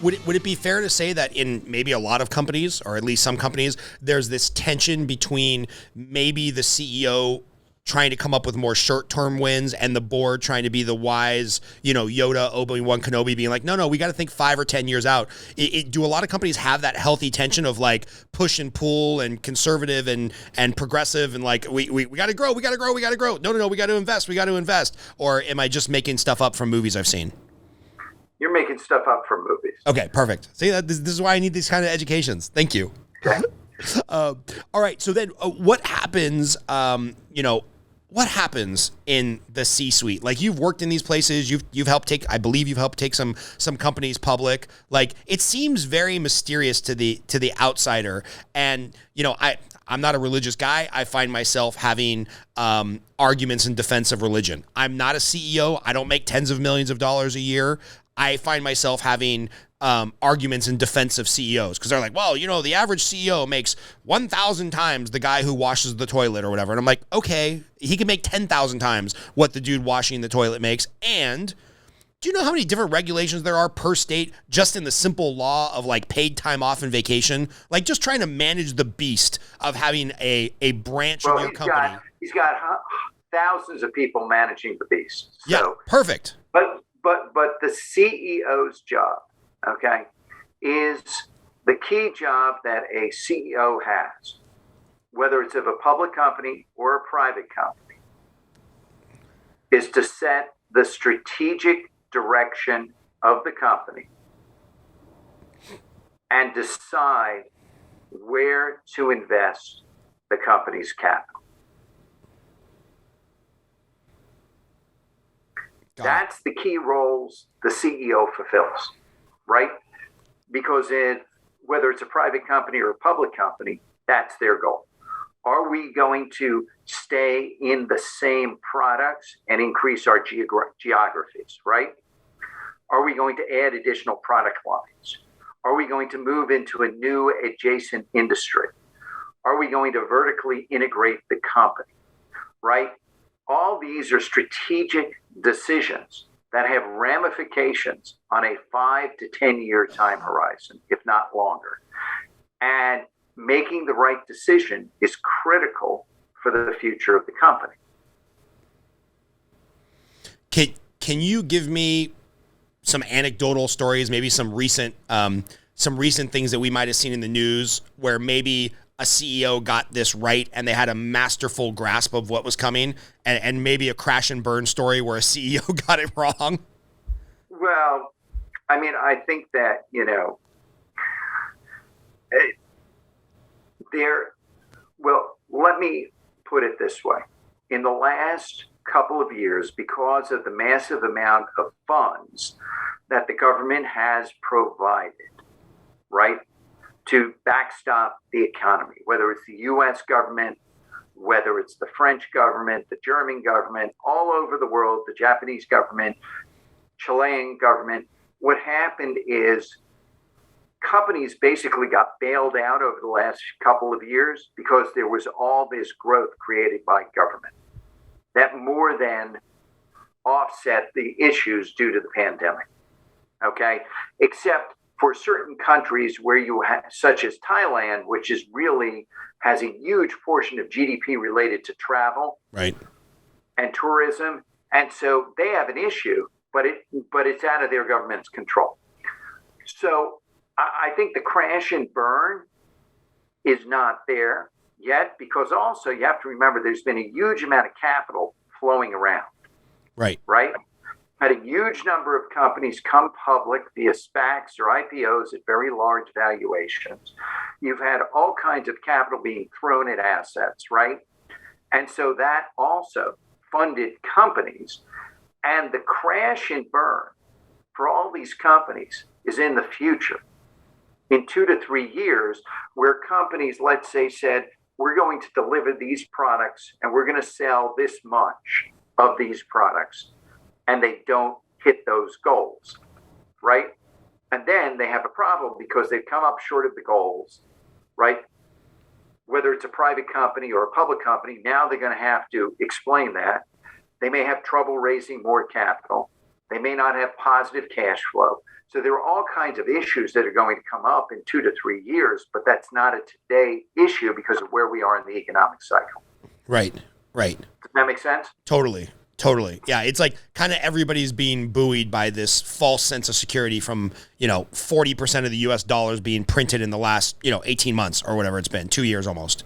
Would it be fair to say that in maybe a lot of companies, or at least some companies, there's this tension between maybe the CEO trying to come up with more short-term wins and the board trying to be the wise, Yoda, Obi-Wan Kenobi being like, no, we got to think 5 or 10 years out. Do a lot of companies have that healthy tension of like push and pull and conservative and progressive and like, we got to grow. No, we got to invest. Or am I just making stuff up from movies I've seen? You're making stuff up from movies. Okay, perfect. See, this is why I need these kind of educations. Thank you. Okay. All right. So then what happens, what happens in the C-suite? Like, you've worked in these places, you've helped take, I believe you've helped take some companies public. Like, it seems very mysterious to the outsider. And, I'm not a religious guy. I find myself having arguments in defense of religion. I'm not a CEO. I don't make tens of millions of dollars a year. I find myself having arguments in defense of CEOs because they're like, well, the average CEO makes 1,000 times the guy who washes the toilet or whatever. And I'm like, okay, he can make 10,000 times what the dude washing the toilet makes. And do you know how many different regulations there are per state just in the simple law of like paid time off and vacation? Like, just trying to manage the beast of having a branch of your company. He's got thousands of people managing the beast. So, yeah, perfect. But the CEO's job, okay, is the key job that a CEO has, whether it's of a public company or a private company, is to set the strategic direction of the company and decide where to invest the company's capital. That's the key roles the CEO fulfills, right? Because whether it's a private company or a public company, that's their goal. Are we going to stay in the same products and increase our geographies, right? Are we going to add additional product lines? Are we going to move into a new adjacent industry? Are we going to vertically integrate the company, right? All these are strategic decisions that have ramifications on a 5 to 10 year time horizon, if not longer. And making the right decision is critical for the future of the company. Can you give me some anecdotal stories, maybe some recent things that we might have seen in the news where maybe a CEO got this right and they had a masterful grasp of what was coming, and maybe a crash and burn story where a CEO got it wrong? Well, I mean, I think that, let me put it this way. In the last couple of years, because of the massive amount of funds that the government has provided, right, to backstop the economy, whether it's the U.S. government, whether it's the French government, the German government, all over the world, the Japanese government, Chilean government, what happened is companies basically got bailed out over the last couple of years because there was all this growth created by government that more than offset the issues due to the pandemic. Okay, except for certain countries where you have, such as Thailand, which is really has a huge portion of GDP related to travel, right, and tourism, and so they have an issue, but it's out of their government's control. So I think the crash and burn is not there yet, because also you have to remember there's been a huge amount of capital flowing around. Right. Had a huge number of companies come public via SPACs or IPOs at very large valuations. You've had all kinds of capital being thrown at assets, right? And so that also funded companies. And the crash and burn for all these companies is in the future, in 2 to 3 years, where companies, let's say, said, we're going to deliver these products and we're going to sell this much of these products, and they don't hit those goals, right? And then they have a problem because they've come up short of the goals, right? Whether it's a private company or a public company, now they're going to have to explain that. They may have trouble raising more capital. They may not have positive cash flow. So there are all kinds of issues that are going to come up in 2 to 3 years, but that's not a today issue because of where we are in the economic cycle. Right. Does that make sense? Totally. Yeah, it's like kind of everybody's being buoyed by this false sense of security from, 40% of the US dollars being printed in the last, 18 months or whatever it's been, 2 years almost.